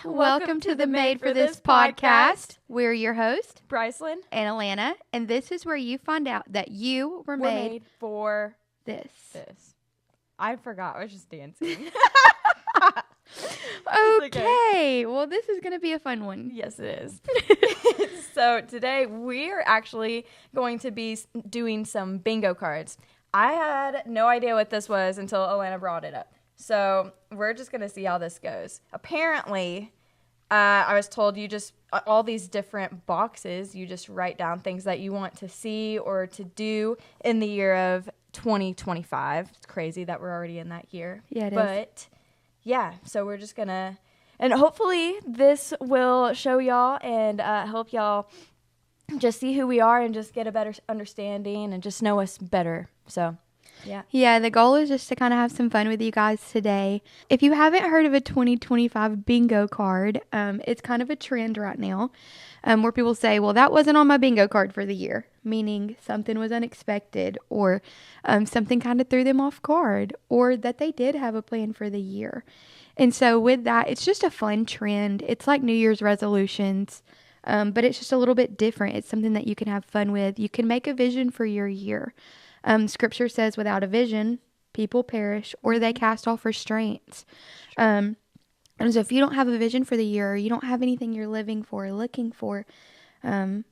Welcome to the Made for This podcast. We're your host, Brycelyn, and Alana, and this is where you find out that you were made for this. I forgot. I was just dancing. Okay. Well, this is going to be a fun one. Yes, it is. So today we're actually going to be doing some bingo cards. I had no idea what this was until Alana brought it up. So we're just going to see how this goes. Apparently, I was told you just, all these different boxes, you just write down things that you want to see or to do in the year of 2025. It's crazy that we're already in that year. Yeah, it is. But yeah, so we're just going to, and hopefully this will show y'all and help y'all just see who we are and just get a better understanding and just know us better. So yeah. Yeah, the goal is just to kind of have some fun with you guys today. If you haven't heard of a 2025 bingo card, it's kind of a trend right now where people say, well, that wasn't on my bingo card for the year, meaning something was unexpected or something kind of threw them off guard or that they did have a plan for the year. And so with that, it's just a fun trend. It's like New Year's resolutions, but it's just a little bit different. It's something that you can have fun with. You can make a vision for your year. Scripture says without a vision, people perish or they cast off restraints. And so if you don't have a vision for the year, or you don't have anything you're living for or looking for, then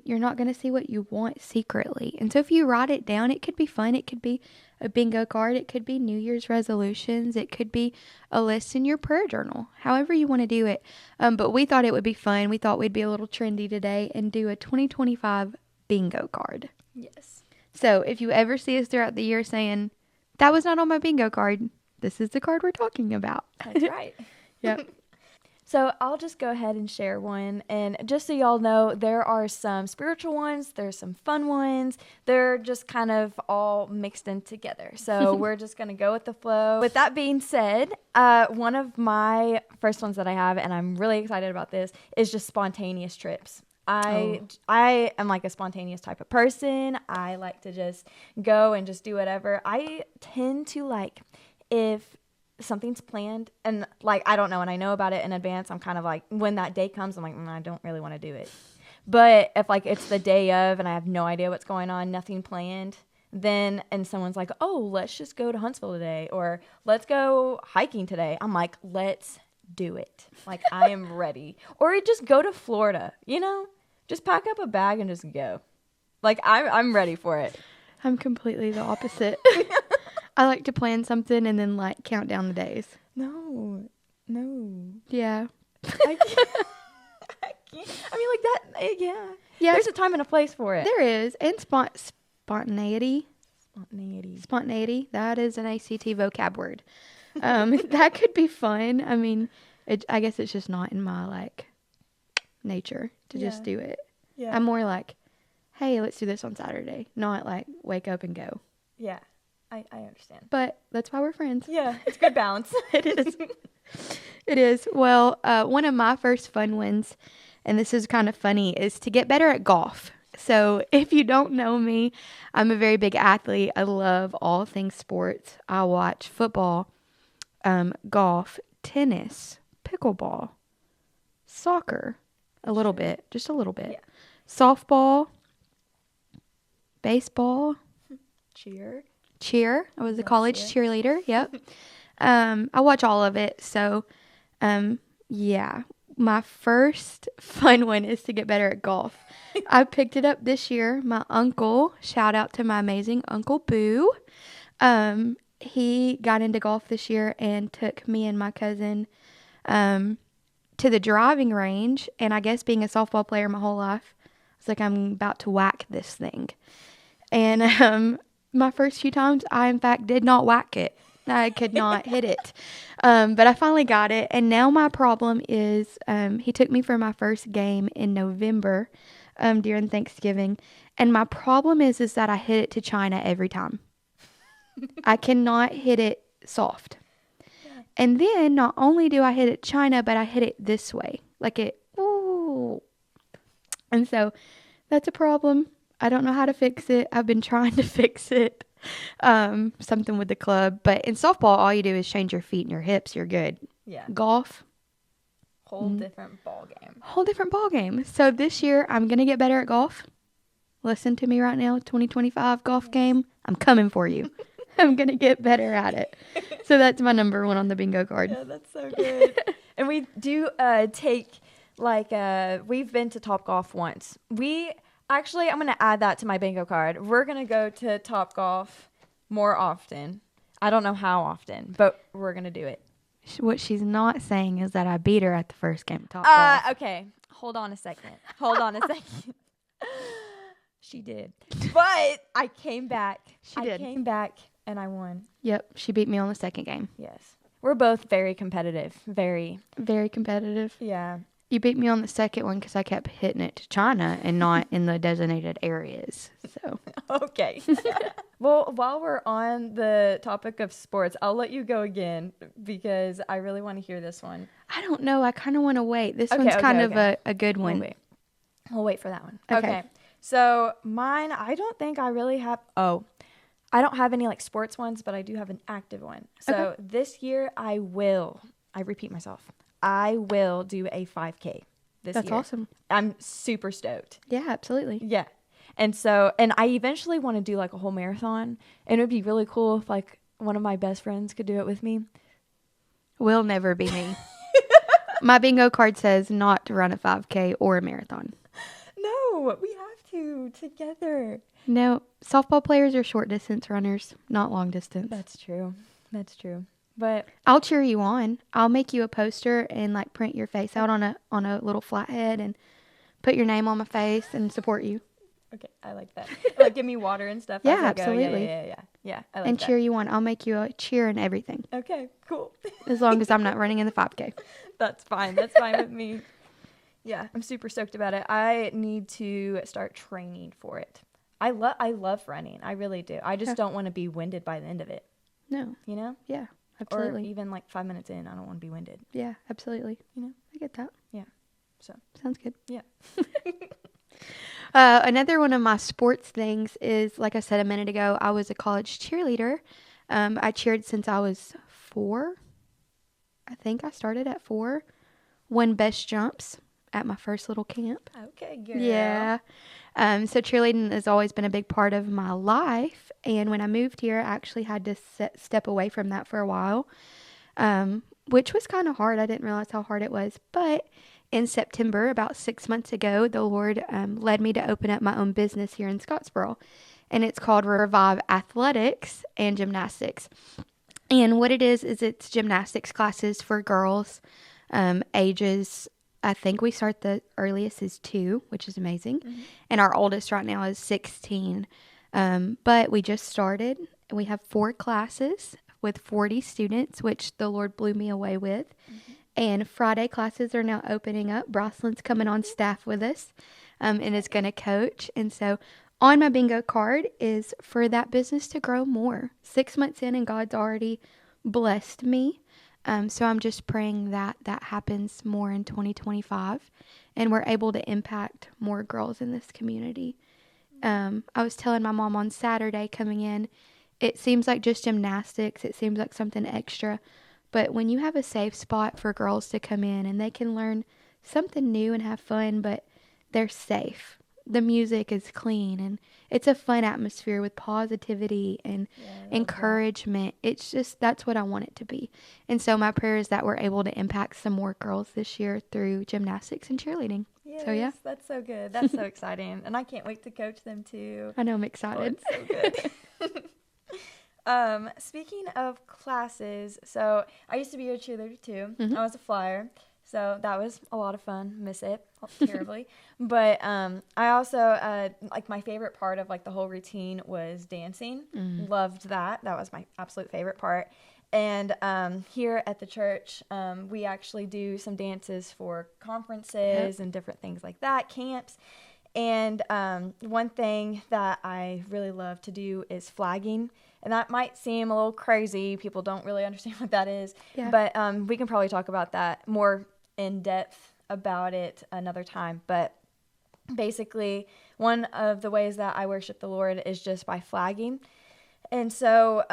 you're not going to see what you want secretly. And so if you write it down, it could be fun. It could be a bingo card. It could be New Year's resolutions. It could be a list in your prayer journal, however you want to do it. But we thought it would be fun. We thought we'd be a little trendy today and do a 2025 bingo card. Yes. So if you ever see us throughout the year saying, that was not on my bingo card, this is the card we're talking about. That's right. Yep. So I'll just go ahead and share one. And just so y'all know, there are some spiritual ones. There's some fun ones. They're just kind of all mixed in together. So we're just going to go with the flow. With that being said, one of my first ones that I have, and I'm really excited about this, is just spontaneous trips. I am like a spontaneous type of person. I like to just go and just do whatever. I tend to like, if something's planned and like, I don't know, and I know about it in advance, I'm kind of like, when that day comes, I'm like, I don't really want to do it. But if like it's the day of and I have no idea what's going on, nothing planned, then, and someone's like, oh, let's just go to Huntsville today, or let's go hiking today. I'm like, let's do it. Like, I am ready. Or just go to Florida, you know? Just pack up a bag and just go. Like, I'm ready for it. I'm completely the opposite. I like to plan something and then, like, count down the days. No. Yeah. I can't. I mean, like that, yeah. Yeah. There's a time and a place for it. There is. And spontaneity. Spontaneity. That is an ACT vocab word. That could be fun. I mean, I guess it's just not in my, like, nature to just do it. Yeah. I'm more like, hey, let's do this on Saturday. Not like wake up and go. Yeah. I understand. But that's why we're friends. Yeah. It's good balance. It is. It is. Well, one of my first fun ones, and this is kind of funny, is to get better at golf. So if you don't know me, I'm a very big athlete. I love all things sports. I watch football, golf, tennis, pickleball, soccer, a little bit, just a little bit, softball, baseball, cheer. I was a college cheerleader. Yep. I watch all of it. So, yeah, my first fun one is to get better at golf. I picked it up this year. My uncle, shout out to my amazing Uncle Boo. He got into golf this year and took me and my cousin, to the driving range. And I guess being a softball player my whole life, I was like, I'm about to whack this thing. And, my first few times, I in fact did not whack it. I could not hit it. But I finally got it. And now my problem is, he took me for my first game in November, during Thanksgiving. And my problem is that I hit it to China every time. I cannot hit it soft. And then not only do I hit it China, but I hit it this way. Like it, ooh. And so that's a problem. I don't know how to fix it. I've been trying to fix it. Something with the club. But in softball, all you do is change your feet and your hips. You're good. Yeah. Golf, Whole different ball game. Whole different ball game. So this year, I'm going to get better at golf. Listen to me right now, 2025 golf game. I'm coming for you. I'm going to get better at it. So that's my number one on the bingo card. Yeah, that's so good. And we do take, like, we've been to Topgolf once. I'm going to add that to my bingo card. We're going to go to Topgolf more often. I don't know how often, but we're going to do it. What she's not saying is that I beat her at the first game of Topgolf. Okay. Hold on a second. She did. But I came back. She did. I came back and I won. Yep, she beat me on the second game. Yes. We're both very competitive. Very. Very competitive. Yeah. You beat me on the second one because I kept hitting it to China and not in the designated areas. So Okay. Well, while we're on the topic of sports, I'll let you go again because I really want to hear this one. I don't know. I kind of want to wait. This one's kind of a good one. We'll wait for that one. Okay. So mine, I don't think I really have. Oh, I don't have any like sports ones, but I do have an active one. So this year I repeat myself. I will do a 5K this year. That's awesome. I'm super stoked. Yeah, absolutely. Yeah. And I eventually want to do like a whole marathon. And it would be really cool if like one of my best friends could do it with me. Will never be me. My bingo card says not to run a 5K or a marathon. No, we have to together. No, softball players are short distance runners, not long distance. That's true. But I'll cheer you on. I'll make you a poster and like print your face out on a little flathead and put your name on my face and support you. okay, I like that. Like give me water and stuff. Yeah, as I go. absolutely. Yeah, I like And that. cheer you on. I'll make you a cheer and everything. Okay, cool. As long as I'm not running in the 5K. That's fine. That's fine with me. Yeah, I'm super stoked about it. I need to start training for it. I love running. I really do. I just don't want to be winded by the end of it. No. You know? Yeah, absolutely. Or even like 5 minutes in, I don't want to be winded. Yeah, absolutely. You know? I get that. Yeah. So Sounds good. yeah. Another one of my sports things is, like I said a minute ago, I was a college cheerleader. I cheered since I was 4. I think I started at 4. Won best jumps at my first little camp. Okay, girl. Yeah. So cheerleading has always been a big part of my life. And when I moved here, I actually had to step away from that for a while, which was kind of hard. I didn't realize how hard it was. But in September, about 6 months ago, the Lord led me to open up my own business here in Scottsboro. And it's called Revive Athletics and Gymnastics. And what it is it's gymnastics classes for girls ages, I think we start the earliest is 2, which is amazing. Mm-hmm. And our oldest right now is 16. But we just started. We have 4 classes with 40 students, which the Lord blew me away with. Mm-hmm. And Friday classes are now opening up. Broslin's coming on staff with us and is going to coach. And so on my bingo card is for that business to grow more. 6 months in and God's already blessed me. So I'm just praying that happens more in 2025 and we're able to impact more girls in this community. I was telling my mom on Saturday coming in, it seems like just gymnastics. It seems like something extra. But when you have a safe spot for girls to come in and they can learn something new and have fun, but they're safe. The music is clean and it's a fun atmosphere with positivity and encouragement. That. It's just, that's what I want it to be. And so my prayer is that we're able to impact some more girls this year through gymnastics and cheerleading. Yes, so yeah. That's so good. That's so exciting. And I can't wait to coach them too. I know, I'm excited. Oh, it's so good. Speaking of classes, so I used to be a cheerleader too. Mm-hmm. I was a flyer. So that was a lot of fun. Miss it terribly. But I also, like my favorite part of like the whole routine was dancing. Mm. Loved that. That was my absolute favorite part. And here at the church, we actually do some dances for conferences and different things like that, camps. And one thing that I really love to do is flagging. And that might seem a little crazy. People don't really understand what that is. Yeah. But we can probably talk about that more in depth about it another time. But basically, one of the ways that I worship the Lord is just by flagging. And so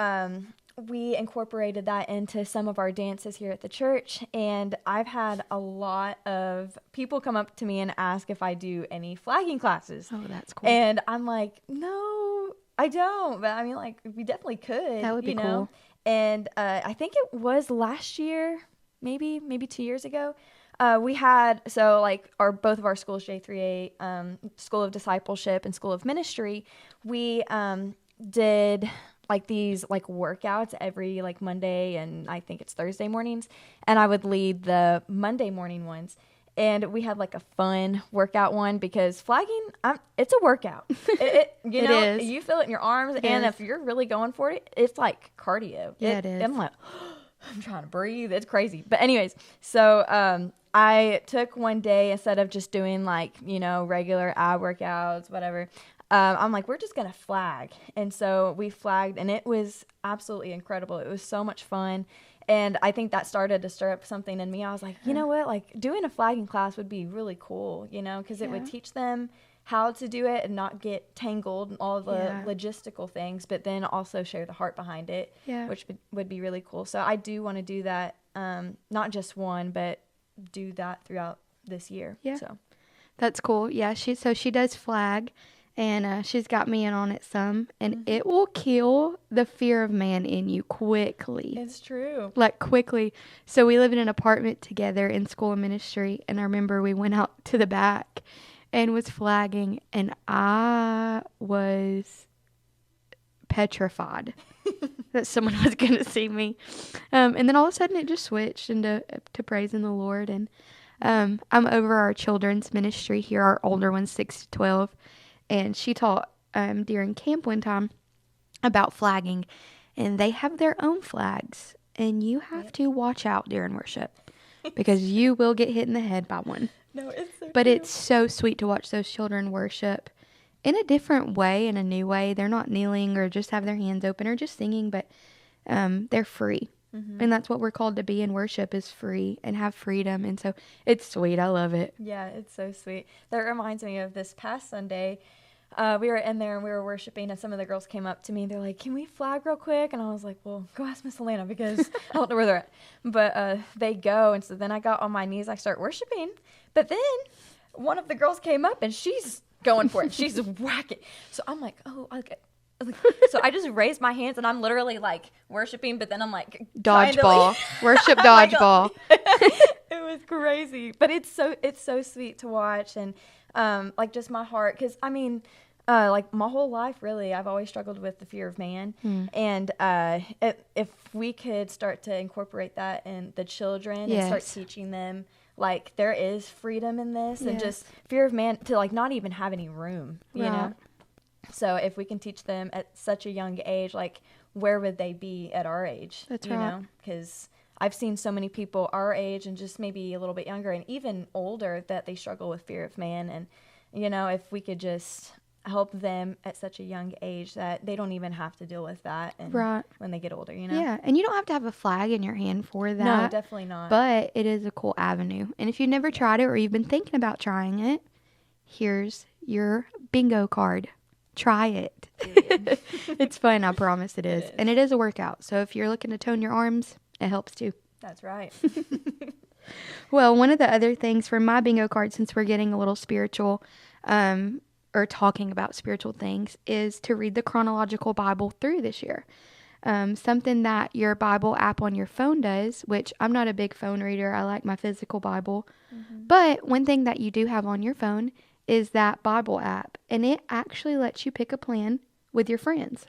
we incorporated that into some of our dances here at the church. And I've had a lot of people come up to me and ask if I do any flagging classes. Oh, that's cool. And I'm like, no, I don't. But I mean, like, we definitely could. That would be cool. And I think it was last year, maybe 2 years ago. We had, so like both of our schools, J3A, School of Discipleship and School of Ministry, we did like these like workouts every like Monday and I think it's Thursday mornings. And I would lead the Monday morning ones. And we had like a fun workout one because flagging, it's a workout. You know, is. you feel it in your arms. And if you're really going for it, it's like cardio. Yeah, it is. I'm like, I'm trying to breathe. It's crazy. But anyways, so I took one day instead of just doing like, you know, regular ab workouts, whatever. I'm like, we're just going to flag. And so we flagged and it was absolutely incredible. It was so much fun. And I think that started to stir up something in me. I was like, you know what, like doing a flagging class would be really cool, you know, because it would teach them how to do it and not get tangled in all the logistical things, but then also share the heart behind it, which would be really cool. So I do want to do that, not just one, but do that throughout this year. Yeah. So that's cool. Yeah, she does flag. And she's got me in on it some. And it will kill the fear of man in you quickly. It's true. Like, quickly. So we live in an apartment together in School of Ministry. And I remember we went out to the back and was flagging. And I was petrified that someone was going to see me. And then all of a sudden it just switched into praising the Lord. And I'm over our children's ministry here. Our older one's 6 to 12. And she taught during camp one time about flagging. And they have their own flags. And you have to watch out during worship. Because you will get hit in the head by one. No, it's so But true. it's so sweet to watch those children worship in a different way, in a new way. They're not kneeling or just have their hands open or just singing, but they're free. And that's what we're called to be in worship, is free and have freedom. And so it's sweet. I love it. Yeah, it's so sweet. That reminds me of this past Sunday. We were in there and we were worshiping, and some of the girls came up to me. They're like, "Can we flag real quick?" And I was like, "Well, go ask Miss Alana because I don't know where they're at." But they go, and so then I got on my knees. I start worshiping, but then one of the girls came up and she's going for it. She's whacking. So I'm like, "Oh, okay." So I just raised my hands and I'm literally like worshiping, but then I'm like Dodgeball. Worship dodgeball. It was crazy, but it's so sweet to watch. And like just my heart, because I mean, like my whole life really I've always struggled with the fear of man. And if we could start to incorporate that in the children and start teaching them like there is freedom in this, and just fear of man to like not even have any room, you know. So if we can teach them at such a young age, like where would they be at our age? That's you right. know, because I've seen so many people our age and just maybe a little bit younger and even older that they struggle with fear of man. And, you know, if we could just help them at such a young age that they don't even have to deal with that when they get older, you know? Yeah, and you don't have to have a flag in your hand for that. No, definitely not. But it is a cool avenue. And if you've never tried it or you've been thinking about trying it, here's your bingo card. Try it. It's fun. I promise it is. And it is a workout. So if you're looking to tone your arms, it helps too. That's right. Well, one of the other things for my bingo card, since we're getting a little spiritual or talking about spiritual things, is to read the chronological Bible through this year. Something that your Bible app on your phone does, which I'm not a big phone reader. I like my physical Bible. But one thing that you do have on your phone is that Bible app, and it actually lets you pick a plan with your friends.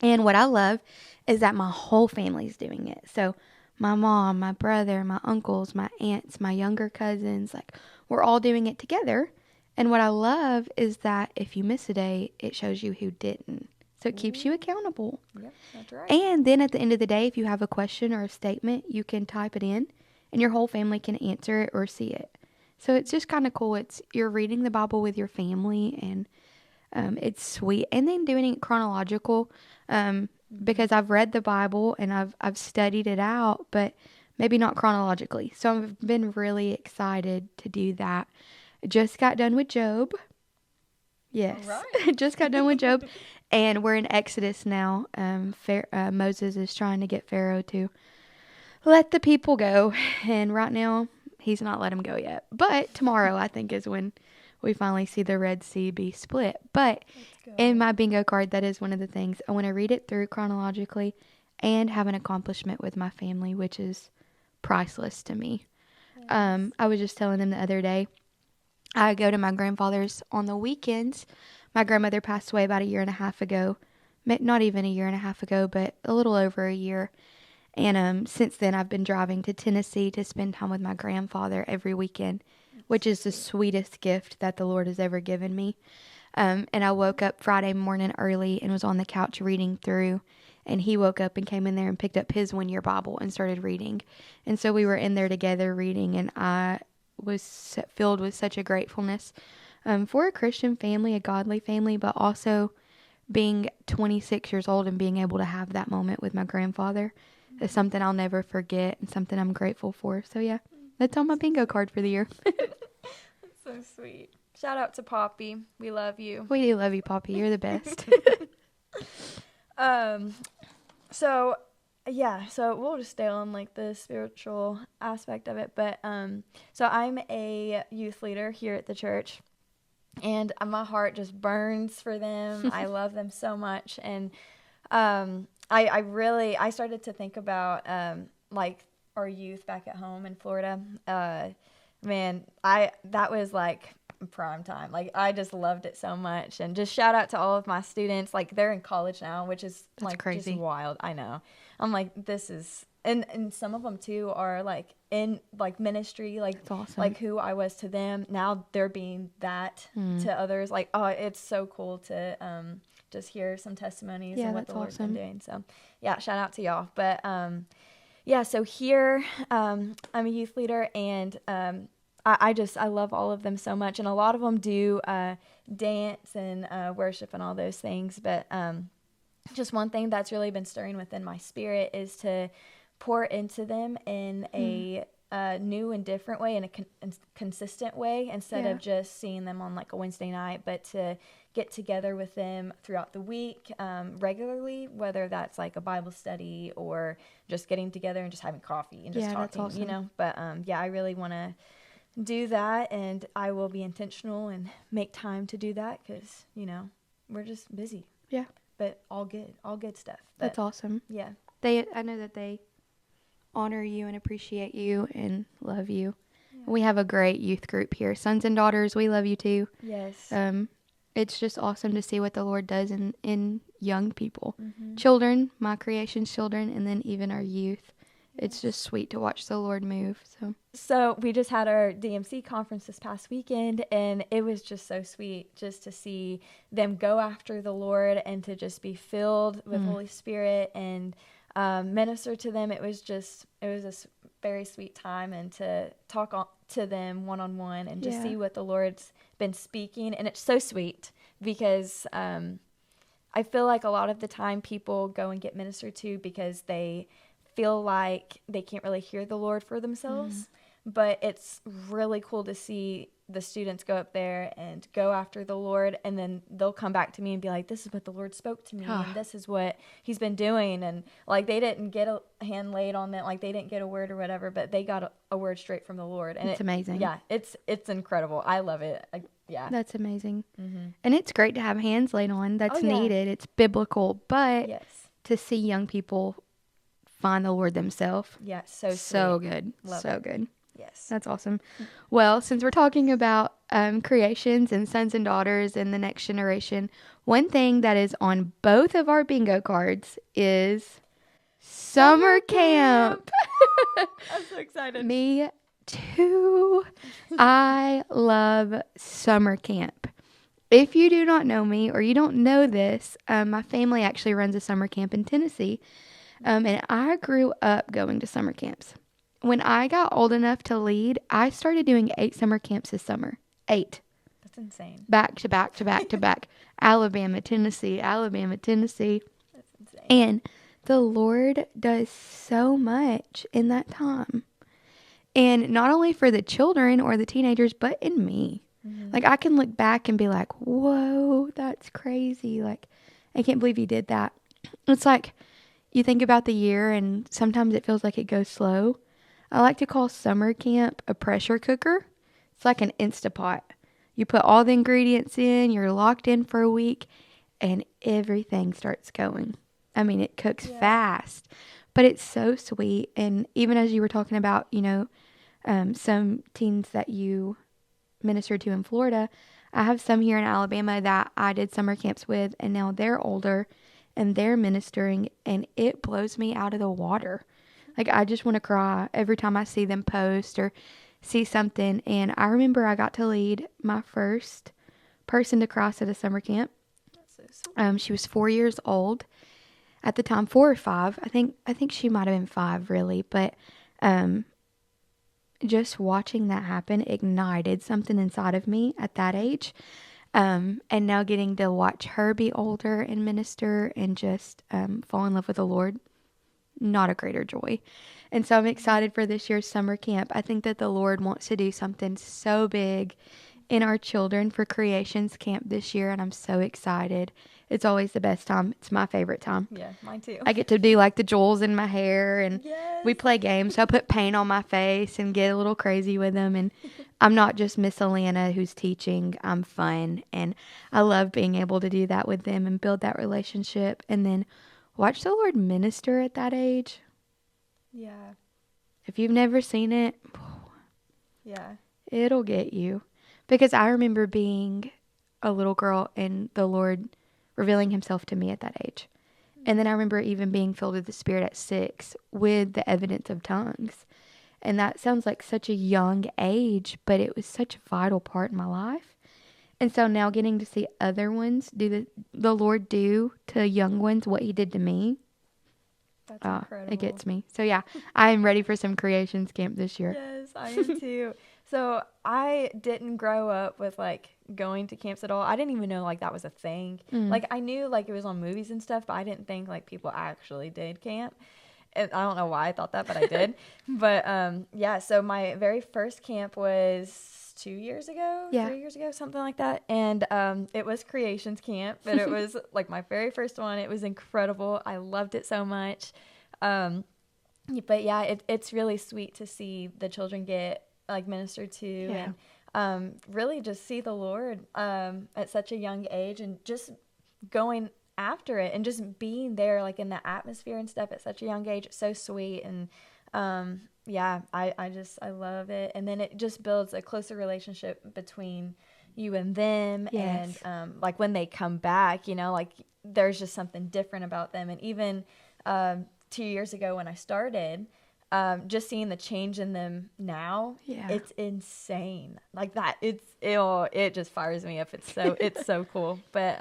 And what I love is that my whole family's doing it. So my mom, my brother, my uncles, my aunts, my younger cousins, like we're all doing it together. And what I love is that if you miss a day, it shows you who didn't. So it keeps you accountable. Yep, that's right. And then at the end of the day, if you have a question or a statement, you can type it in and your whole family can answer it or see it. So it's just kind of cool. You're reading the Bible with your family, and it's sweet. And then doing it chronological, because I've read the Bible and I've studied it out, but maybe not chronologically. So I've been really excited to do that. Just got done with Job. Yes, Right. just got done with Job, And we're in Exodus now. Moses is trying to get Pharaoh to let the people go. And right now, he's not let them go yet. But tomorrow, I think, is when we finally see the Red Sea be split. But in my bingo card, that is one of the things. I want to read it through chronologically and have an accomplishment with my family, which is priceless to me. Yes. I was just telling them the other day, I go to my grandfather's on the weekends. My grandmother passed away about a year and a half ago. Not even a year and a half ago, but a little over a year. And since then, I've been driving to Tennessee to spend time with my grandfather every weekend, which is the sweetest gift that the Lord has ever given me. And I woke up Friday morning early and was on the couch reading through. And he woke up and came in there and picked up his one-year Bible and started reading. And so we were in there together reading, and I was filled with such a gratefulness for a Christian family, a godly family, but also being 26 years old and being able to have that moment with my grandfather is something I'll never forget and something I'm grateful for. So yeah, that's on my bingo card for the year. That's so sweet. Shout out to Poppy. We love you. We do love you, Poppy. You're the best. So we'll just stay on like the spiritual aspect of it. But so I'm a youth leader here at the church, and my heart just burns for them. I love them so much, and I started to think about like our youth back at home in Florida. That was like prime time. Like, I just loved it so much. And just shout out to all of my students. Like, they're in college now, which is That's like crazy. Just wild. I know. I'm like, this is, and some of them too are like in like ministry, like That's awesome. like who I was to them. Now they're being that to others. Like, oh, it's so cool to just hear some testimonies and what the Lord's been doing. So yeah, shout out to y'all. But so here I'm a youth leader, and I love all of them so much, and a lot of them do dance and worship and all those things. But just one thing that's really been stirring within my spirit is to pour into them in a new and different way, in a consistent way, instead of just seeing them on like a Wednesday night, but to get together with them throughout the week regularly, whether that's like a Bible study or just getting together and just having coffee and just talking, that's awesome. you know. But I really want to do that, and I will be intentional and make time to do that, because, you know, we're just busy. Yeah. But all good stuff. But, that's awesome. Yeah. I know that they honor you and appreciate you and love you. Yeah. We have a great youth group here. Sons and daughters, we love you too. Yes. It's just awesome to see what the Lord does in young people. Mm-hmm. Children, my creation's children, and then even our youth. It's just sweet to watch the Lord move. So we just had our DMC conference this past weekend, and it was just so sweet just to see them go after the Lord and to just be filled with Holy Spirit and minister to them. It was a very sweet time, and to talk to them one-on-one and just see what the Lord's been speaking. And it's so sweet because I feel like a lot of the time people go and get ministered to because they feel like they can't really hear the Lord for themselves. But it's really cool to see the students go up there and go after the Lord, and then they'll come back to me and be like, this is what the Lord spoke to me, and this is what he's been doing. And like, they didn't get a hand laid on them, like they didn't get a word or whatever, but they got a word straight from the Lord. And it's amazing. Yeah, it's incredible. I love it. That's amazing. And it's great to have hands laid on. That's needed. It's biblical. But to see young people find the Lord themselves. Yeah, so good. Love so it. good. Yes. That's awesome. Well, since we're talking about creations and sons and daughters and the next generation, one thing that is on both of our bingo cards is summer camp. I'm so excited. Me too. I love summer camp. If you do not know me or you don't know this, my family actually runs a summer camp in Tennessee. And I grew up going to summer camps. When I got old enough to lead, I started doing 8 summer camps this summer. 8. That's insane. Back to back to back to back. Alabama, Tennessee. That's insane. And the Lord does so much in that time. And not only for the children or the teenagers, but in me. Like, I can look back and be like, whoa, that's crazy. Like, I can't believe you did that. It's like you think about the year and sometimes it feels like it goes slow. I like to call summer camp a pressure cooker. It's like an Instapot. You put all the ingredients in, you're locked in for a week, and everything starts going. I mean, it cooks fast, but it's so sweet. And even as you were talking about, some teens that you ministered to in Florida, I have some here in Alabama that I did summer camps with, and now they're older and they're ministering, and it blows me out of the water. Like, I just want to cry every time I see them post or see something. And I remember I got to lead my first person to cross at a summer camp. That's so sweet. She was 4 years old at the time, 4 or 5. I think she might have been 5, really. But just watching that happen ignited something inside of me at that age. And now getting to watch her be older and minister and just fall in love with the Lord, not a greater joy. And so I'm excited for this year's summer camp. I think that the Lord wants to do something so big in our children for Creations Camp this year, and I'm so excited. It's always the best time. It's my favorite time. Yeah, mine too. I get to do like the jewels in my hair, and Yes. we play games. So I put paint on my face and get a little crazy with them. And I'm not just Miss Alana who's teaching. I'm fun, and I love being able to do that with them and build that relationship. And then watch the Lord minister at that age. Yeah. If you've never seen it, Yeah. it'll get you. Because I remember being a little girl and the Lord revealing himself to me at that age. And then I remember even being filled with the Spirit at 6 with the evidence of tongues. And that sounds like such a young age, but it was such a vital part in my life. And so now getting to see other ones do the Lord do to young ones what he did to me, That's incredible. it gets me. So yeah, I am ready for some Creations Camp this year. Yes, I am too. So I didn't grow up with like going to camps at all. I didn't even know like that was a thing. Like I knew like it was on movies and stuff, but I didn't think like people actually did camp. And I don't know why I thought that, but I did. But yeah, so my very first camp was 2 years ago, Yeah. 3 years ago, something like that. And it was Creations Camp, but it was like my very first one. It was incredible. I loved it so much. But yeah, it's really sweet to see the children get like ministered to. Yeah. And really just see the Lord at such a young age and just going after it and just being there like in the atmosphere and stuff at such a young age. It's so sweet. And yeah, I love it. And then it just builds a closer relationship between you and them. Yes. And like when they come back, like there's just something different about them. And even 2 years ago when I started, just seeing the change in them now, Yeah. it's insane. Like that, it just fires me up. It's so cool. But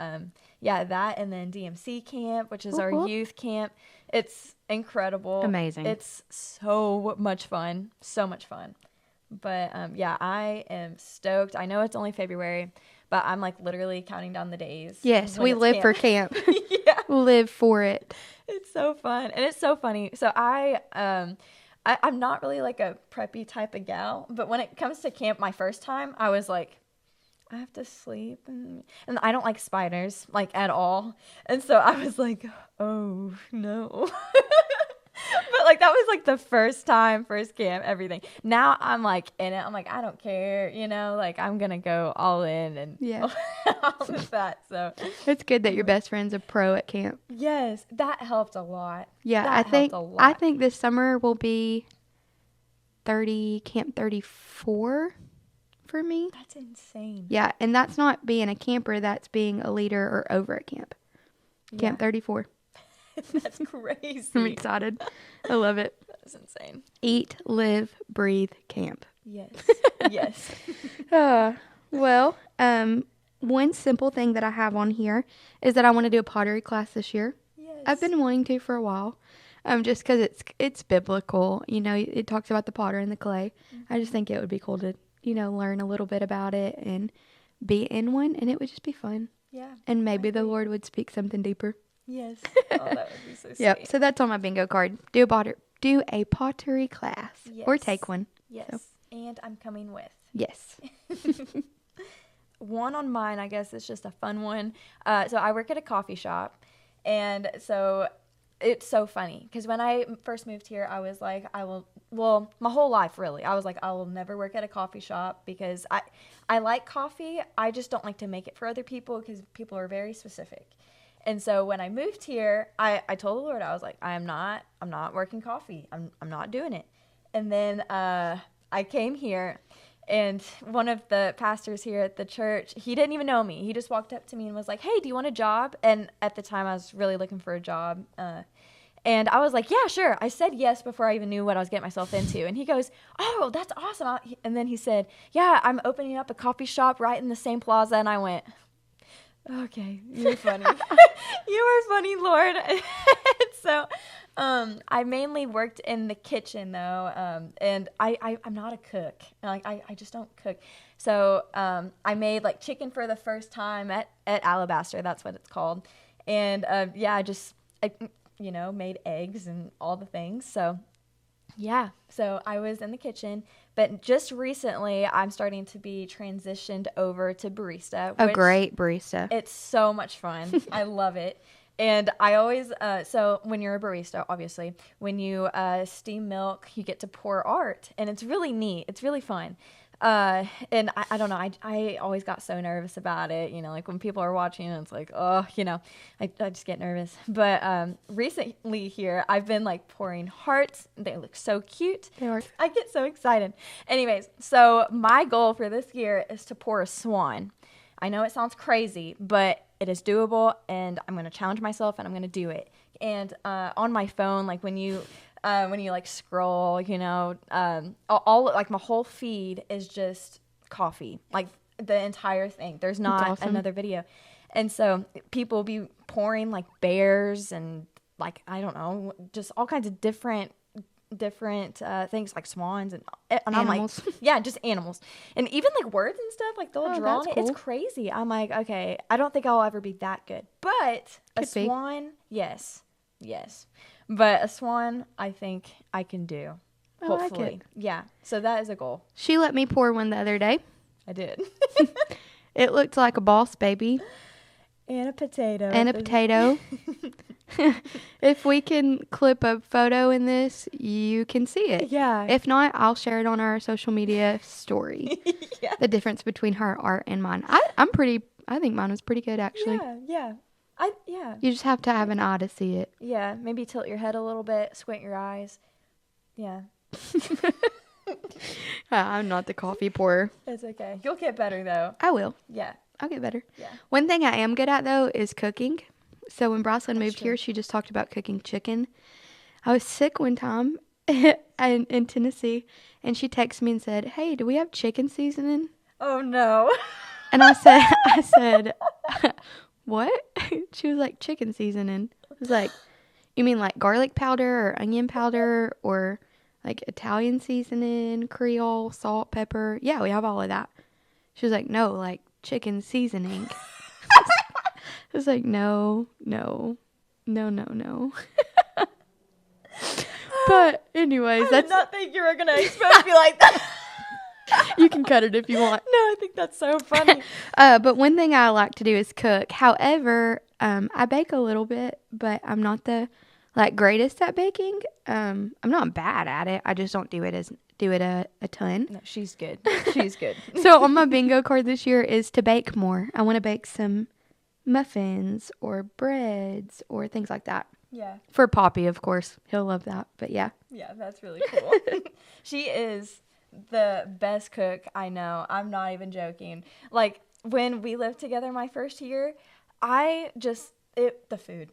yeah, that and then DMC camp, which is our youth camp. It's incredible. Amazing. It's so much fun. So much fun. But yeah, I am stoked. I know it's only February, but I'm like literally counting down the days. Yes, when we it's live for camp. Yeah. Live for it. It's so fun. And it's so funny. So I'm not really like a preppy type of gal, but when it comes to camp my first time, I was like, I have to sleep and I don't like spiders like at all. And so I was like, oh no. But like that was like the first camp, everything. Now I'm like in it. I'm like, I don't care, like I'm going to go all in and Yeah. all of that. So It's good that your best friend's a pro at camp. yes, that helped a lot. Yeah, That helped a lot. I think this summer will be Camp 34 for me. That's insane. Yeah, and that's not being a camper, that's being a leader or over at camp. Camp 34. That's crazy. I'm excited. I love it. That's insane. Eat, live, breathe, camp. Yes. Yes. Well, one simple thing that I have on here is that I want to do a pottery class this year. Yes. I've been wanting to for a while, just because it's biblical. It talks about the potter and the clay. I just think it would be cool to, learn a little bit about it and be in one, and it would just be fun. Yeah. And maybe the Lord would speak something deeper. Yes. Oh, that would be so sweet. Yep. So that's on my bingo card. Do a pottery class or Yes. take one. Yes. So. And I'm coming with. Yes. one on mine, I guess it's just a fun one. So I work at a coffee shop, and so it's so funny because when I first moved here, I was like, my whole life really, I was like, I will never work at a coffee shop because I like coffee. I just don't like to make it for other people because people are very specific. And so when I moved here, I told the Lord, I was like, I'm not working coffee. I'm not doing it. And then I came here, and one of the pastors here at the church, he didn't even know me. He just walked up to me and was like, hey, do you want a job? And at the time, I was really looking for a job. And I was like, yeah, sure. I said yes before I even knew what I was getting myself into. And he goes, oh, that's awesome. And then he said, yeah, I'm opening up a coffee shop right in the same plaza. And I went, okay, you're funny. You are funny, Lord. So I mainly worked in the kitchen, though, and I'm not a cook. Like, I just don't cook. So I made, like, chicken for the first time at Alabaster. That's what it's called. And, yeah, I made eggs and all the things. So, yeah. So I was in the kitchen. But just recently, I'm starting to be transitioned over to barista. A great barista. It's so much fun. I love it. And I always, so when you're a barista, obviously, when you steam milk, you get to pour art. And it's really neat. It's really fun. And I don't know, I always got so nervous about it. Like when people are watching, it's like, oh, I just get nervous. But recently here, I've been like pouring hearts. They look so cute. They are. I get so excited. Anyways, so my goal for this year is to pour a swan. I know it sounds crazy, but it is doable, and I'm going to challenge myself, and I'm going to do it. And on my phone, like when you like scroll, all like my whole feed is just coffee, like the entire thing. There's not awesome. another video. And so people will be pouring like bears and like, I don't know, just all kinds of different things like swans and I'm Animals. like, yeah, just animals. And even like words and stuff, like they'll draw that's it. cool. It's crazy. I'm like, okay, I don't think I'll ever be that good. But Could a be. swan, yes. But a swan, I think I can do. I like Hopefully. it. Yeah. So that is a goal. She let me pour one the other day. I did. It looked like a boss baby. And a potato. And a potato. If we can clip a photo in this, you can see it. Yeah. If not, I'll share it on our social media story. Yeah. The difference between her art and mine. I think mine was pretty good, actually. Yeah. You just have to have an eye to see it. Yeah. Maybe tilt your head a little bit, squint your eyes. Yeah. I'm not the coffee pourer. It's okay. You'll get better though. I will. Yeah. I'll get better. Yeah. One thing I am good at, though, is cooking. So when Brycelyn moved true. here, she just talked about cooking chicken. I was sick one time in Tennessee, and she texted me and said, hey, do we have chicken seasoning? Oh no. And I said, what? She was like, chicken seasoning. I was like, you mean like garlic powder or onion powder or like Italian seasoning, Creole, salt, pepper? Yeah, we have all of that. She was like, no, like chicken seasoning. I was like, no. But anyways, I that's did not think you were going to expose me like that. you can cut it if you want. No, I think that's so funny. But one thing I like to do is cook. However, I bake a little bit, but I'm not the greatest at baking. I'm not bad at it. I just don't do it a ton. No, she's good. She's good. So on my bingo card this year is to bake more. I want to bake some muffins or breads or things like that. Yeah. For Poppy, of course. He'll love that. But yeah. Yeah, that's really cool. She is the best cook I know. I'm not even joking. Like, when we lived together my first year, the food.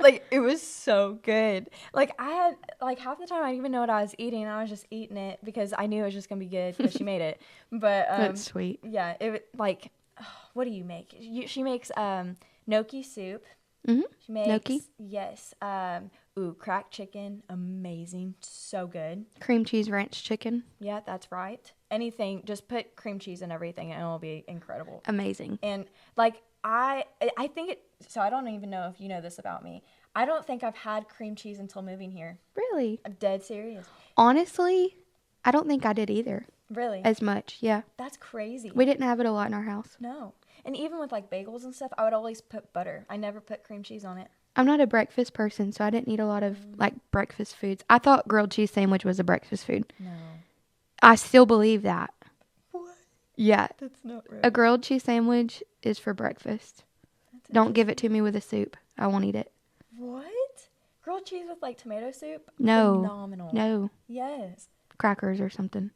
Like, it was so good. Like, I had, like, half the time I didn't even know what I was eating. I was just eating it because I knew it was just going to be good because she made it. But, That's sweet. yeah, what do you make? She makes gnocchi soup. Mm-hmm. She makes Gnocchi? Yes. Cracked chicken, amazing, so good. Cream cheese ranch chicken. Yeah, that's right. Anything, just put cream cheese and everything, and it'll be incredible. Amazing. And like I think it. So I don't even know if you know this about me. I don't think I've had cream cheese until moving here. Really? I'm dead serious. Honestly, I don't think I did either. Really? as much. Yeah. That's crazy. We didn't have it a lot in our house. No. And even with like bagels and stuff, I would always put butter. I never put cream cheese on it. I'm not a breakfast person, so I didn't eat a lot of like breakfast foods. I thought grilled cheese sandwich was a breakfast food. No. I still believe that. What? Yeah. That's not right. A grilled cheese sandwich is for breakfast. That's Don't give it to me with a soup. I won't eat it. What? Grilled cheese with like tomato soup? No. Phenomenal. No. Yes. Crackers or something.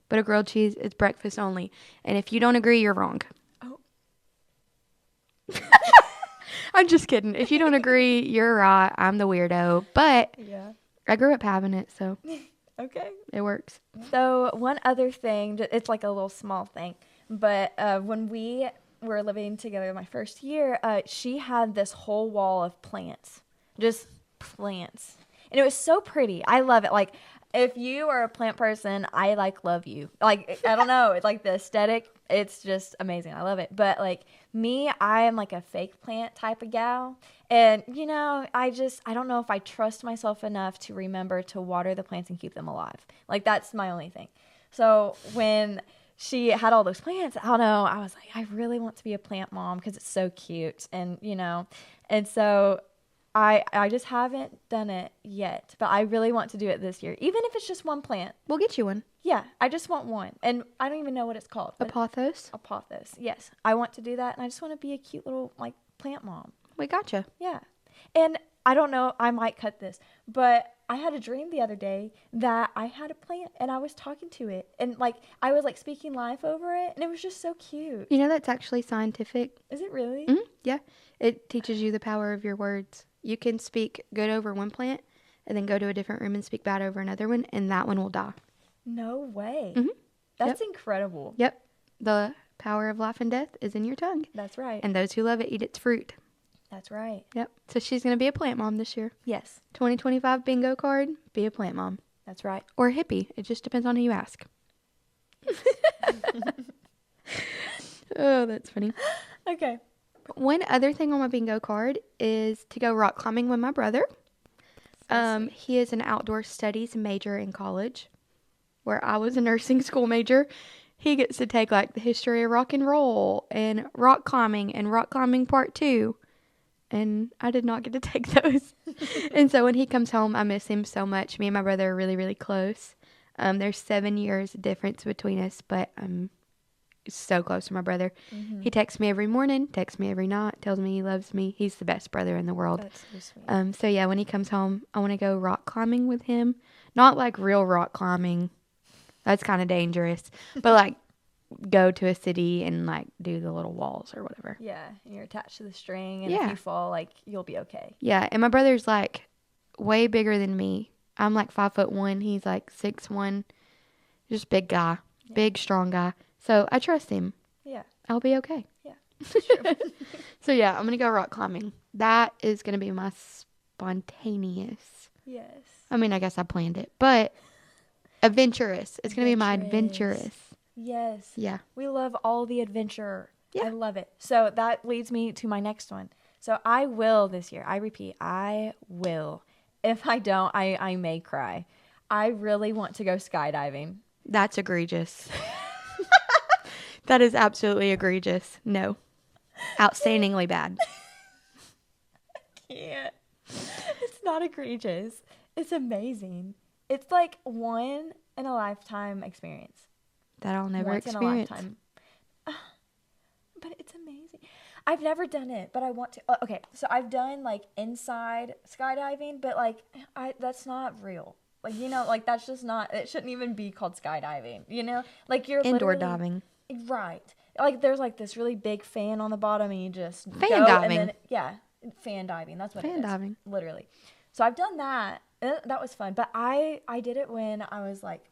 But a grilled cheese is breakfast only. And if you don't agree, you're wrong. Oh. I'm just kidding. If you don't agree, you're right. I'm the weirdo. But Yeah. I grew up having it, so Okay. it works. So one other thing, it's like a little small thing, but when we were living together my first year, she had this whole wall of plants, just plants, and it was so pretty. I love it. Like, if you are a plant person, I like love you. Like, I don't know, it's like the aesthetic. It's just amazing. I love it. But like me, I am like a fake plant type of gal. And, you know, I don't know if I trust myself enough to remember to water the plants and keep them alive. Like, that's my only thing. So when she had all those plants, I don't know, I was like, I really want to be a plant mom because it's so cute. And, you know, and so I just haven't done it yet. But I really want to do it this year, even if it's just one plant. We'll get you one. Yeah, I just want one. And I don't even know what it's called. A pothos. A pothos. Yes. I want to do that. And I just want to be a cute little, like, plant mom. We gotcha. Yeah. And I don't know, I might cut this, but I had a dream the other day that I had a plant and I was talking to it. And, like, I was, like, speaking life over it. And it was just so cute. You know that's actually scientific. Is it really? Mm-hmm. Yeah. It teaches you the power of your words. You can speak good over one plant and then go to a different room and speak bad over another one, and that one will die. No way. Mhm. That's incredible. Yep. The power of life and death is in your tongue. That's right. And those who love it eat its fruit. That's right. Yep. So she's going to be a plant mom this year. Yes. 2025 bingo card, be a plant mom. That's right. Or a hippie. It just depends on who you ask. Oh, that's funny. Okay. One other thing on my bingo card is to go rock climbing with my brother. He is an outdoor studies major in college, where I was a nursing school major. He gets to take like the history of rock and roll and rock climbing part 2. And I did not get to take those. And so when he comes home, I miss him so much. Me and my brother are really, really close. There's 7 years difference between us, but I'm so close to my brother. Mm-hmm. He texts me every morning, texts me every night, tells me he loves me. He's the best brother in the world. That's so sweet. So yeah, when he comes home, I want to go rock climbing with him. Not like real rock climbing. That's kind of dangerous. But like go to a city and like do the little walls or whatever. Yeah, and you're attached to the string, and Yeah. if you fall, like, you'll be okay. Yeah, and my brother's like way bigger than me. I'm like 5'1". He's like 6'1". Just big guy, big strong guy. So I trust him. Yeah. I'll be okay. Yeah. So yeah, I'm gonna go rock climbing. That is gonna be my spontaneous. Yes. I mean, I guess I planned it, but adventurous. It's gonna be my Adventurous. adventurous. Yes. Yeah. We love all the adventure. Yeah. I love it. So that leads me to my next one. So I will this year. I repeat, I will. If I don't, I may cry. I really want to go skydiving. That's egregious. That is absolutely egregious. No. Outstandingly bad. Can't. It's not egregious. It's amazing. It's like one in a lifetime experience. That I'll never Once experience. in a lifetime. But it's amazing. I've never done it, but I want to. Okay, so I've done like inside skydiving, but like that's not real. Like, you know, like that's just not. It shouldn't even be called skydiving. You know, like you're Indoor literally- diving. Right. Like there's like this really big fan on the bottom, and you just Fan go, diving. And then, yeah, fan diving. That's what it Fan is. diving. Literally. So I've done that. And that was fun. But I did it when I was like,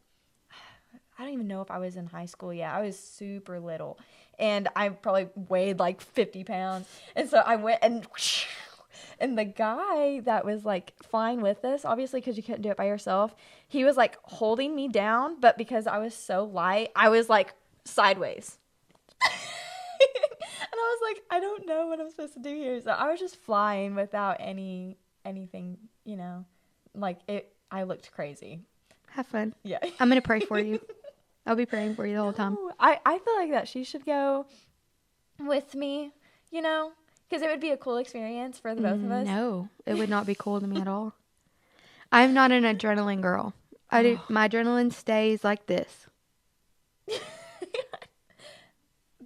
I don't even know if I was in high school yet. I was super little, and I probably weighed like 50 pounds. And so I went and the guy that was like flying with us, obviously because you couldn't do it by yourself, he was like holding me down, but because I was so light, I was like sideways. And I was like, I don't know what I'm supposed to do here. So I was just flying without anything, you know, like it. I looked crazy. Have fun. Yeah. I'm going to pray for you. I'll be praying for you the whole time. Ooh, I feel like that she should go with me, because it would be a cool experience for the both of us. No, it would not be cool to me at all. I'm not an adrenaline girl. My adrenaline stays like this.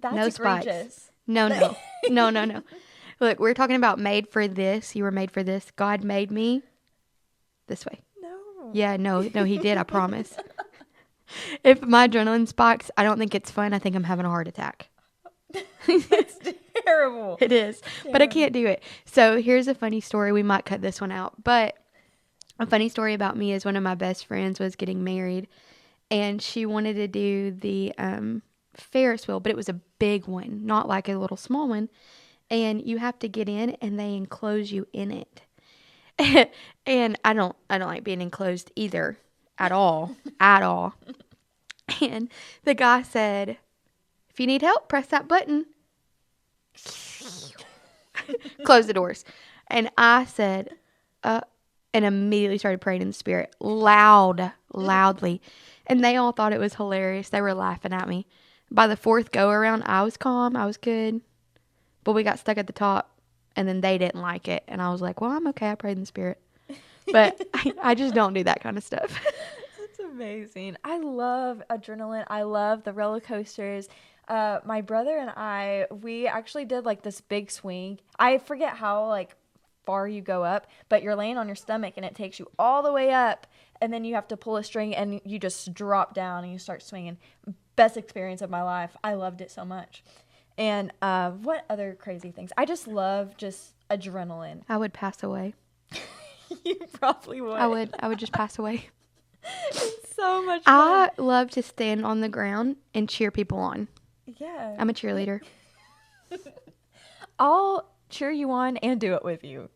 That's No spikes. egregious. No. No. Look, we're talking about made for this. You were made for this. God made me this way. No. Yeah, no, he did. I promise. If my adrenaline spikes, I don't think it's fun. I think I'm having a heart attack. That's terrible. It is, but I can't do it. So here's a funny story. We might cut this one out, but a funny story about me is one of my best friends was getting married, and she wanted to do the Ferris wheel, but it was a big one, not like a little small one. And you have to get in, and they enclose you in it. And I don't like being enclosed either, at all. And the guy said, "If you need help, press that button." Close the doors. And I said, and immediately started praying in the spirit, loudly. And they all thought it was hilarious. They were laughing at me. By the fourth go around, I was calm. I was good. But we got stuck at the top, and then they didn't like it. And I was like, well, I'm okay. I prayed in the spirit. But I just don't do that kind of stuff. That's amazing. I love adrenaline. I love the roller coasters. My brother and I, we actually did like this big swing. I forget how like far you go up, but you're laying on your stomach and it takes you all the way up, and then you have to pull a string and you just drop down and you start swinging. Best experience of my life. I loved it so much. And what other crazy things? I just love just adrenaline. I would pass away. You probably would. I would just pass away. It's so much fun. I love to stand on the ground and cheer people on. Yeah. I'm a cheerleader. I'll cheer you on and do it with you.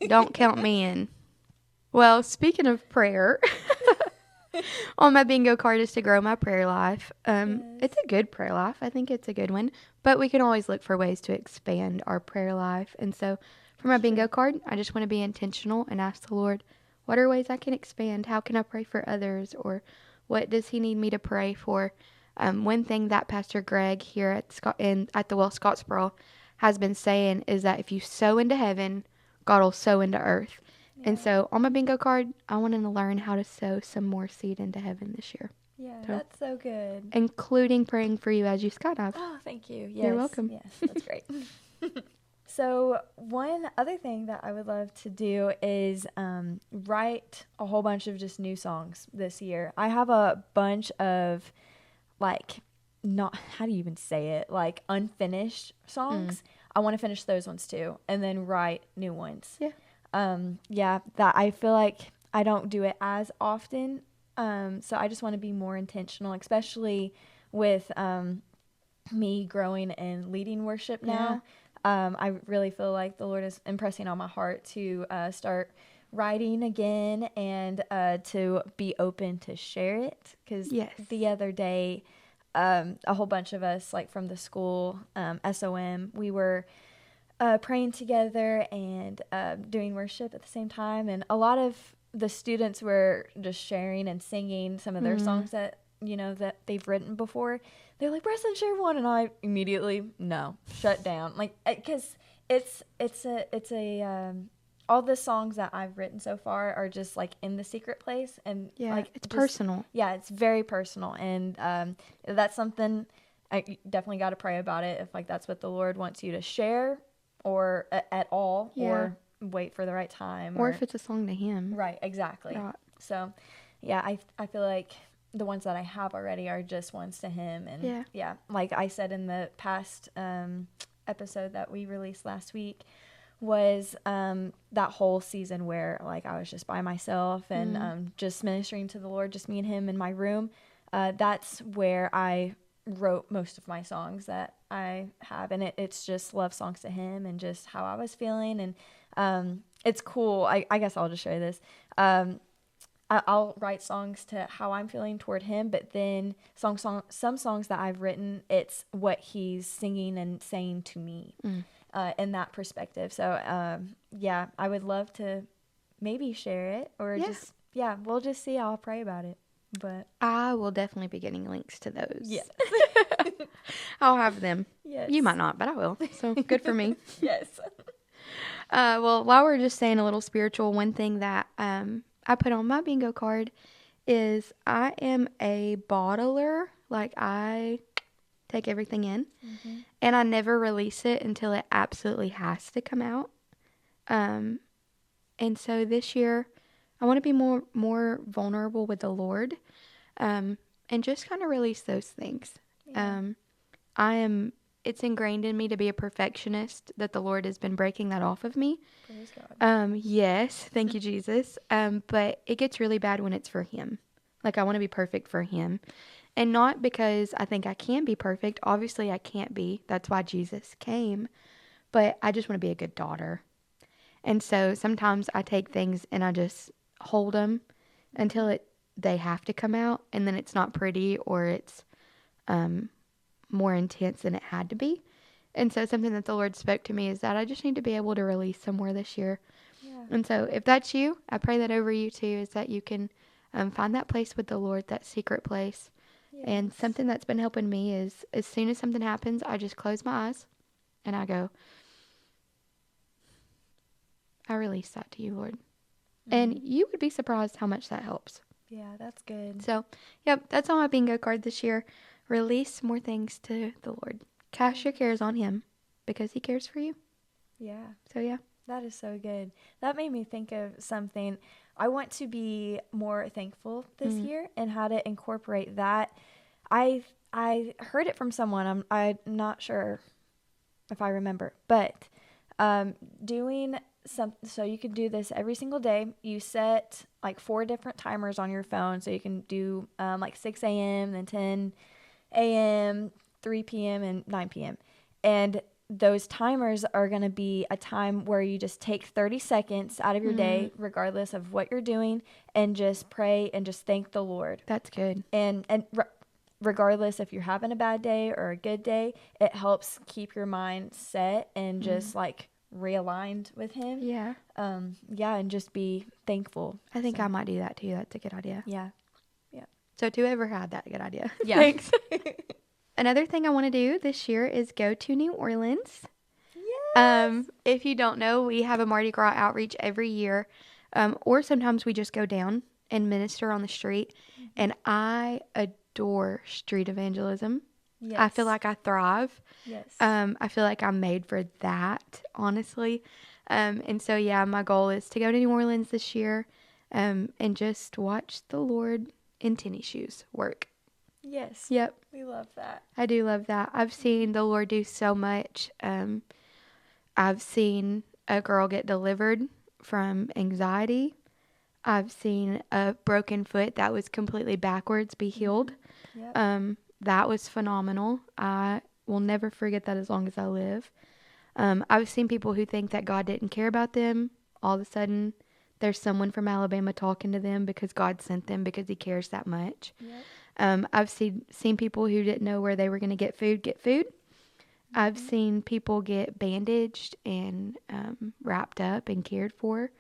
Don't count me in. Well, speaking of prayer, on my bingo card is to grow my prayer life. It's a good prayer life. I think it's a good one. But we can always look for ways to expand our prayer life. And so for my bingo card, I just want to be intentional and ask the Lord, what are ways I can expand? How can I pray for others? Or what does he need me to pray for? One thing that Pastor Greg here at the Well Scottsboro has been saying is that if you sow into heaven, God will sow into earth. Yeah. And so on my bingo card, I want to learn how to sow some more seed into heaven this year. Yeah, that's so good. Including praying for you as you skydive. Oh, thank you. Yes. You're welcome. Yes, that's great. So one other thing that I would love to do is write a whole bunch of just new songs this year. I have a bunch of how do you even say it? Like unfinished songs. I want to finish those ones too, and then write new ones. Yeah. That I feel like I don't do it as often. So I just want to be more intentional, especially with me growing and leading worship now. I really feel like the Lord is impressing on my heart to start writing again and to be open to share it. Because the other day, a whole bunch of us, like from the school, SOM, we were praying together and doing worship at the same time. And a lot of the students were just sharing and singing some of their songs that they've written before. They're like, Preston, share one. And I immediately, no, shut down. Like, because it's all the songs that I've written so far are just like in the secret place. And it's personal. Yeah, it's very personal. And that's something I definitely got to pray about it. If like, that's what the Lord wants you to share or at all, or wait for the right time. Or if it's a song to him. Right. Exactly. Right. So yeah, I feel like the ones that I have already are just ones to him. And like I said in the past episode that we released last week was that whole season where like I was just by myself and just ministering to the Lord, just me and him in my room. That's where I wrote most of my songs that I have, and it's just love songs to him and just how I was feeling. And it's cool. I guess I'll just share this. I'll write songs to how I'm feeling toward him, but then some songs that I've written, it's what he's singing and saying to me in that perspective. So, I would love to maybe share it or we'll just see. I'll pray about it. But I will definitely be getting links to those. yes. I'll have them. Yes. You might not, but I will. So good for me. Yes. Well, while we're just saying a little spiritual, one thing that I put on my bingo card is I am a bottler. Like, I take everything in, and I never release it until it absolutely has to come out. And so this year, I want to be more vulnerable with the Lord, and just kind of release those things. Yeah. It's ingrained in me to be a perfectionist, that the Lord has been breaking that off of me. Praise God. Yes, thank you, Jesus. But it gets really bad when it's for Him. Like, I want to be perfect for Him. And not because I think I can be perfect. Obviously, I can't be. That's why Jesus came. But I just want to be a good daughter. And so sometimes I take things and I just hold them until they have to come out. And then it's not pretty, or it's more intense than it had to be. And so something that the Lord spoke to me is that I just need to be able to release some more this year. Yeah. And so if that's you, I pray that over you too, is that you can find that place with the Lord, that secret place. Yes. And something that's been helping me is, as soon as something happens, I just close my eyes and I go, I release that to you, Lord. And you would be surprised how much that helps. Yeah, that's good. So, yep, that's on my bingo card this year. Release more things to the Lord. Cast your cares on Him because He cares for you. Yeah. So, yeah. That is so good. That made me think of something. I want to be more thankful this year, and how to incorporate that. I heard it from someone. I'm not sure if I remember, but doing some. So you can do this every single day. You set like 4 different timers on your phone, so you can do like 6 a.m., then 10 a.m., 3 p.m., and 9 p.m. And those timers are going to be a time where you just take 30 seconds out of your day, regardless of what you're doing, and just pray and just thank the Lord. That's good. And regardless if you're having a bad day or a good day, it helps keep your mind set and just like realigned with Him. Yeah. Yeah, and just be thankful. I think I might do that too. That's a good idea. Yeah. So, to whoever had that, good idea. Yeah. Thanks. Another thing I want to do this year is go to New Orleans. Yes. If you don't know, we have a Mardi Gras outreach every year, or sometimes we just go down and minister on the street. And I adore street evangelism. Yes. I feel like I thrive. Yes. I feel like I'm made for that, honestly. And so, yeah, my goal is to go to New Orleans this year, and just watch the Lord in tennis shoes work. Yes. Yep. We love that. I do love that. I've seen the Lord do so much. I've seen a girl get delivered from anxiety. I've seen a broken foot that was completely backwards be healed. Yep. That was phenomenal. I will never forget that as long as I live. I've seen people who think that God didn't care about them. All of a sudden, there's someone from Alabama talking to them because God sent them, because He cares that much. Yep. I've seen people who didn't know where they were going to get food. I've seen people get bandaged and wrapped up and cared for.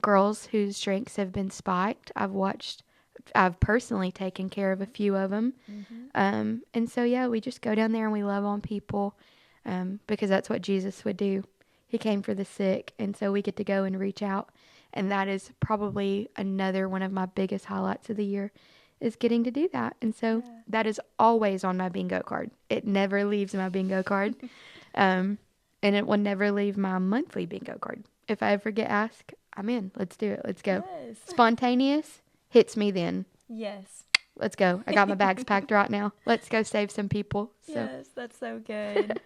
Girls whose drinks have been spiked. I've personally taken care of a few of them. And so, yeah, we just go down there and we love on people, because that's what Jesus would do. He came for the sick, and so we get to go and reach out. And that is probably another one of my biggest highlights of the year, is getting to do that. And so that is always on my bingo card. It never leaves my bingo card. And it will never leave my monthly bingo card. If I ever get asked, I'm in. Let's do it. Let's go. Yes. Spontaneous hits me then. Yes. Let's go. I got my bags packed right now. Let's go save some people. So. Yes, that's so good.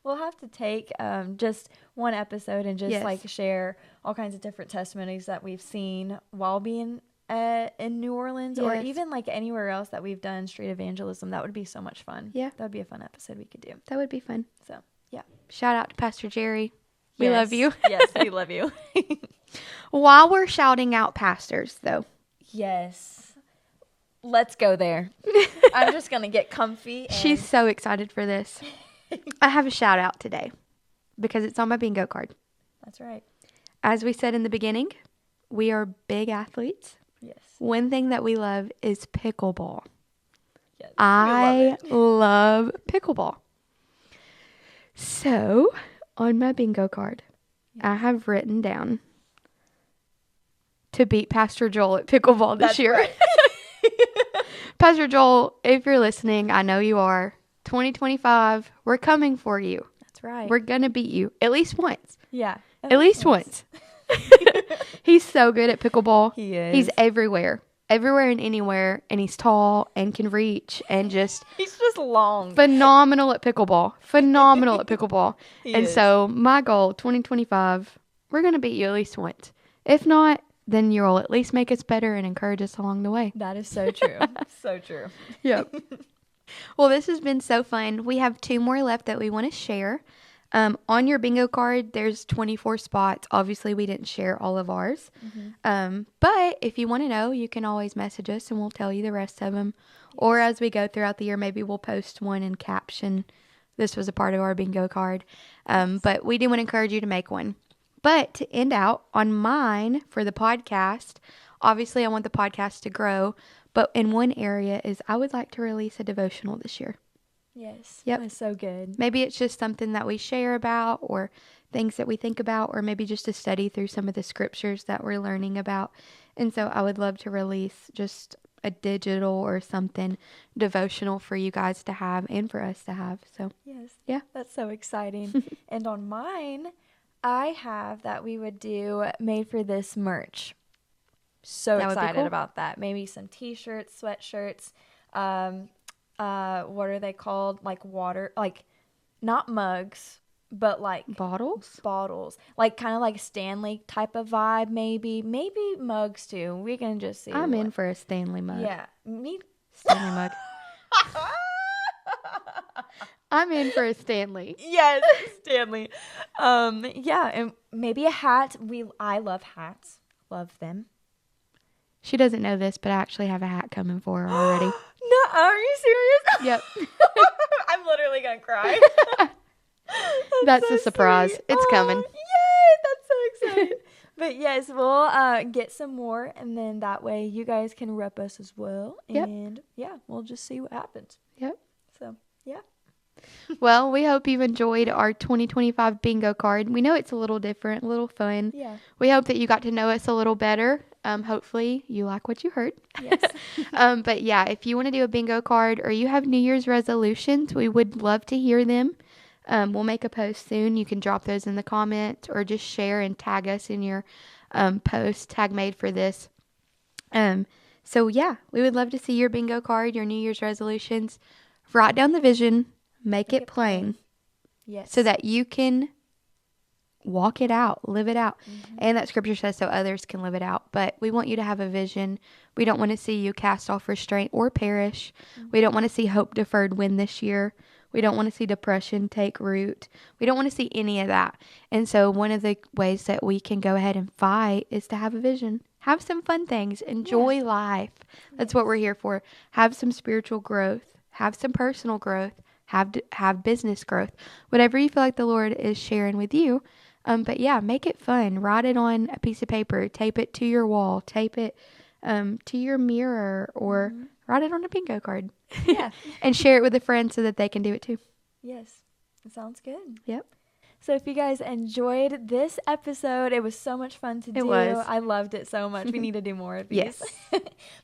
We'll have to take just one episode and just like share all kinds of different testimonies that we've seen while being in New Orleans, or even like anywhere else that we've done street evangelism. That would be so much fun. Yeah. That would be a fun episode we could do. That would be fun. So, yeah. Shout out to Pastor Jerry. We love you. Yes, we love you. While we're shouting out pastors, though. Yes. Let's go there. I'm just going to get comfy. She's so excited for this. I have a shout out today because it's on my bingo card. That's right. As we said in the beginning, we are big athletes. Yes. One thing that we love is pickleball. Yes. I we love pickleball. So, on my bingo card, I have written down to beat Pastor Joel at pickleball this That's year. right. Pastor Joel, if you're listening, I know you are. 2025, we're coming for you. That's right. We're going to beat you at least once. Yeah. At least once. He's so good at pickleball. He is. He's everywhere. Everywhere and anywhere. And he's tall and can reach and just He's just long. phenomenal at pickleball. Phenomenal at pickleball. He And is. so my goal, 2025, we're going to beat you at least once. If not, then you'll at least make us better and encourage us along the way. That is so true. So true. Yep. Well, this has been so fun. We have 2 more left that we want to share. On your bingo card, there's 24 spots. Obviously, we didn't share all of ours. But if you want to know, you can always message us and we'll tell you the rest of them. Or as we go throughout the year, maybe we'll post one and caption, this was a part of our bingo card. But we do want to encourage you to make one. But to end out on mine for the podcast, obviously I want the podcast to grow. But in one area is I would like to release a devotional this year. Yes. Yep. That's so good. Maybe it's just something that we share about or things that we think about, or maybe just a study through some of the scriptures that we're learning about. And so I would love to release just a digital or something devotional for you guys to have and for us to have. So Yes. Yeah. That's so exciting. And on mine, I have that we would do made for this merch. So That would be excited cool. about that. Maybe some t-shirts, sweatshirts. What are they called? Like water, like not mugs, but like bottles. bottles, like kind of like Stanley type of vibe. Maybe mugs too. We can just see. I'm in for a Stanley mug. Yeah, me. Stanley mug. I'm in for a Stanley. Yes, Stanley. Yeah, and maybe a hat. I love hats. Love them. She doesn't know this, but I actually have a hat coming for her already. No, are you serious? Yep. I'm literally gonna cry. That's so a surprise. sweet. It's coming. Yay! That's so exciting. But yes, we'll get some more, and then that way you guys can rep us as well. Yep. And yeah, we'll just see what happens. Yep. So yeah. Well, we hope you've enjoyed our 2025 bingo card. We know it's a little different, a little fun. Yeah. We hope that you got to know us a little better. Hopefully you like what you heard. Yes. But yeah, if you want to do a bingo card or you have New Year's resolutions, we would love to hear them. We'll make a post soon. You can drop those in the comments or just share and tag us in your post, tag made for this. So yeah, we would love to see your bingo card, your New Year's resolutions. Write down the vision, make it plain. Yes. So that you can walk it out, live it out. And that scripture says so others can live it out. But we want you to have a vision. We don't want to see you cast off restraint or perish. We don't want to see hope deferred win this year. We don't want to see depression take root. We don't want to see any of that. And so one of the ways that we can go ahead and fight is to have a vision. Have some fun things. Enjoy life. That's what we're here for. Have some spiritual growth. Have some personal growth. Have business growth. Whatever you feel like the Lord is sharing with you. But yeah, make it fun. Write it on a piece of paper. Tape it to your wall. Tape it to your mirror, or write it on a bingo card. Yeah. And share it with a friend so that they can do it too. Yes. It sounds good. Yep. So if you guys enjoyed this episode, it was so much fun to do. was. I loved it so much. We need to do more of these. Yes.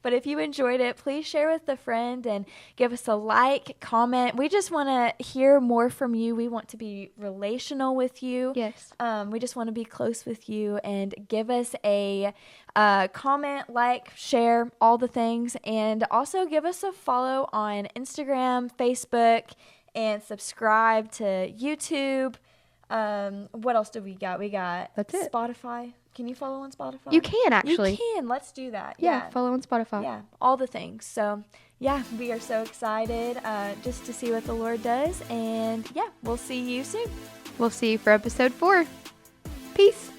But if you enjoyed it, please share with a friend and give us a like, comment. We just want to hear more from you. We want to be relational with you. Yes. We just want to be close with you, and give us a comment, like, share, all the things. And also give us a follow on Instagram, Facebook, and subscribe to YouTube. What else do we got? We got That's it. Spotify. Can you follow on Spotify? You can actually. You can. Let's do that. Yeah. Follow on Spotify. Yeah. All the things. So, yeah, we are so excited just to see what the Lord does. And, yeah, we'll see you soon. We'll see you for episode 4. Peace.